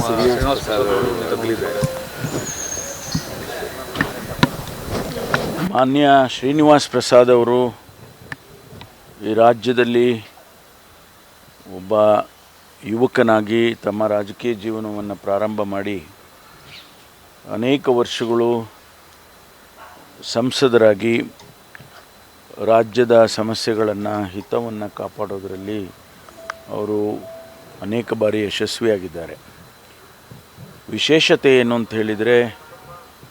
ಶ್ರೀನಿವಾಸ್ ಪ್ರಸಾದ್ ಅವರು ತಗುಲಿದ್ದಾರೆ. ಮಾನ್ಯ ಶ್ರೀನಿವಾಸ್ ಪ್ರಸಾದ್ ಅವರು ಈ ರಾಜ್ಯದಲ್ಲಿ ಒಬ್ಬ ಯುವಕನಾಗಿ ತಮ್ಮ ರಾಜಕೀಯ ಜೀವನವನ್ನು ಪ್ರಾರಂಭ ಮಾಡಿ ಅನೇಕ ವರ್ಷಗಳು ಸಂಸದರಾಗಿ ರಾಜ್ಯದ ಸಮಸ್ಯೆಗಳನ್ನು ಹಿತವನ್ನು ಕಾಪಾಡೋದರಲ್ಲಿ ಅವರು ಅನೇಕ ಬಾರಿ ಯಶಸ್ವಿಯಾಗಿದ್ದಾರೆ. ವಿಶೇಷತೆ ಏನು ಅಂತ ಹೇಳಿದರೆ,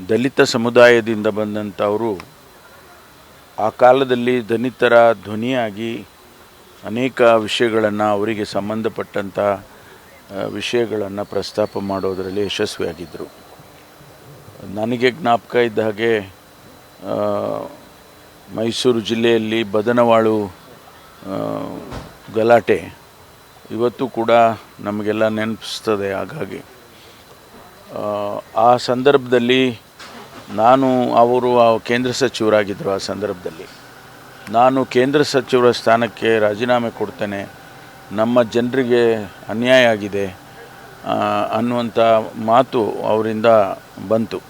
ದಲಿತ ಸಮುದಾಯದಿಂದ ಬಂದಂಥವರು ಆ ಕಾಲದಲ್ಲಿ ದಲಿತರ ಧ್ವನಿಯಾಗಿ ಅನೇಕ ವಿಷಯಗಳನ್ನು, ಅವರಿಗೆ ಸಂಬಂಧಪಟ್ಟಂಥ ವಿಷಯಗಳನ್ನು ಪ್ರಸ್ತಾಪ ಮಾಡೋದರಲ್ಲಿ ಯಶಸ್ವಿಯಾಗಿದ್ದರು. ನನಗೆ ಜ್ಞಾಪಕ ಇದ್ದ ಹಾಗೆ ಮೈಸೂರು ಜಿಲ್ಲೆಯಲ್ಲಿ ಬದನವಾಳು ಗಲಾಟೆ ಇವತ್ತು ಕೂಡ ನಮಗೆಲ್ಲ ನೆನಪಿಸ್ತದೆ. ಹಾಗಾಗಿ ಆ ಸಂದರ್ಭದಲ್ಲಿ ಅವರು ಕೇಂದ್ರ ಸಚಿವರಾಗಿದ್ದರು. ಆ ಸಂದರ್ಭದಲ್ಲಿ ನಾನು ಕೇಂದ್ರ ಸಚಿವರ ಸ್ಥಾನಕ್ಕೆ ರಾಜೀನಾಮೆ ಕೊಡ್ತೇನೆ, ನಮ್ಮ ಜನರಿಗೆ ಅನ್ಯಾಯ ಆಗಿದೆ ಅನ್ನುವಂಥ ಮಾತು ಅವರಿಂದ ಬಂತು.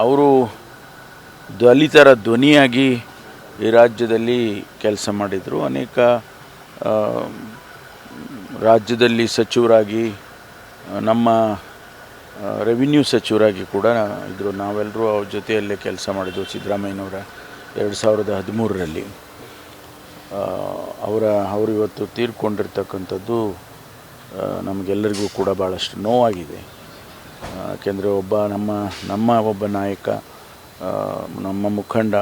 ಅವರು ದಲಿತರ ಧ್ವನಿಯಾಗಿ ಈ ರಾಜ್ಯದಲ್ಲಿ ಕೆಲಸ ಮಾಡಿದರು. ಅನೇಕ ರಾಜ್ಯದಲ್ಲಿ ಸಚಿವರಾಗಿ, ನಮ್ಮ ರೆವಿನ್ಯೂ ಸಚಿವರಾಗಿ ಕೂಡ ಇದ್ದರು. ನಾವೆಲ್ಲರೂ ಅವ್ರ ಜೊತೆಯಲ್ಲೇ ಕೆಲಸ ಮಾಡಿದ್ವು. ಸಿದ್ದರಾಮಯ್ಯನವರ 2013ರಲ್ಲಿ ಅವರು ಇವತ್ತು ತೀರ್ಕೊಂಡಿರ್ತಕ್ಕಂಥದ್ದು ನಮಗೆಲ್ಲರಿಗೂ ಕೂಡ ಭಾಳಷ್ಟು ನೋವಾಗಿದೆ. ಯಾಕೆಂದರೆ ನಮ್ಮ ಒಬ್ಬ ನಾಯಕ, ನಮ್ಮ ಮುಖಂಡ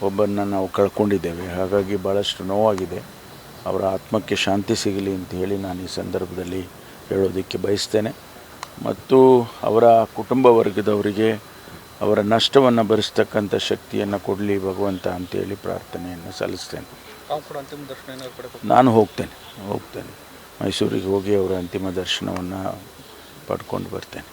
ಒಬ್ಬರನ್ನ ನಾವು ಕಳ್ಕೊಂಡಿದ್ದೇವೆ. ಹಾಗಾಗಿ ಭಾಳಷ್ಟು ನೋವಾಗಿದೆ. ಅವರ ಆತ್ಮಕ್ಕೆ ಶಾಂತಿ ಸಿಗಲಿ ಅಂತ ಹೇಳಿ ನಾನು ಈ ಸಂದರ್ಭದಲ್ಲಿ ಹೇಳೋದಕ್ಕೆ ಬಯಸ್ತೇನೆ. ಮತ್ತು ಅವರ ಕುಟುಂಬ ವರ್ಗದವರಿಗೆ ಅವರ ನಷ್ಟವನ್ನು ಭರಿಸ್ತಕ್ಕಂಥ ಶಕ್ತಿಯನ್ನು ಕೊಡಲಿ ಭಗವಂತ ಅಂತೇಳಿ ಪ್ರಾರ್ಥನೆಯನ್ನು ಸಲ್ಲಿಸ್ತೇನೆ. ನಾನು ಹೋಗ್ತೇನೆ ಮೈಸೂರಿಗೆ ಹೋಗಿ ಅವರ ಅಂತಿಮ ದರ್ಶನವನ್ನು ಪಡ್ಕೊಂಡು ಬರ್ತೇನೆ.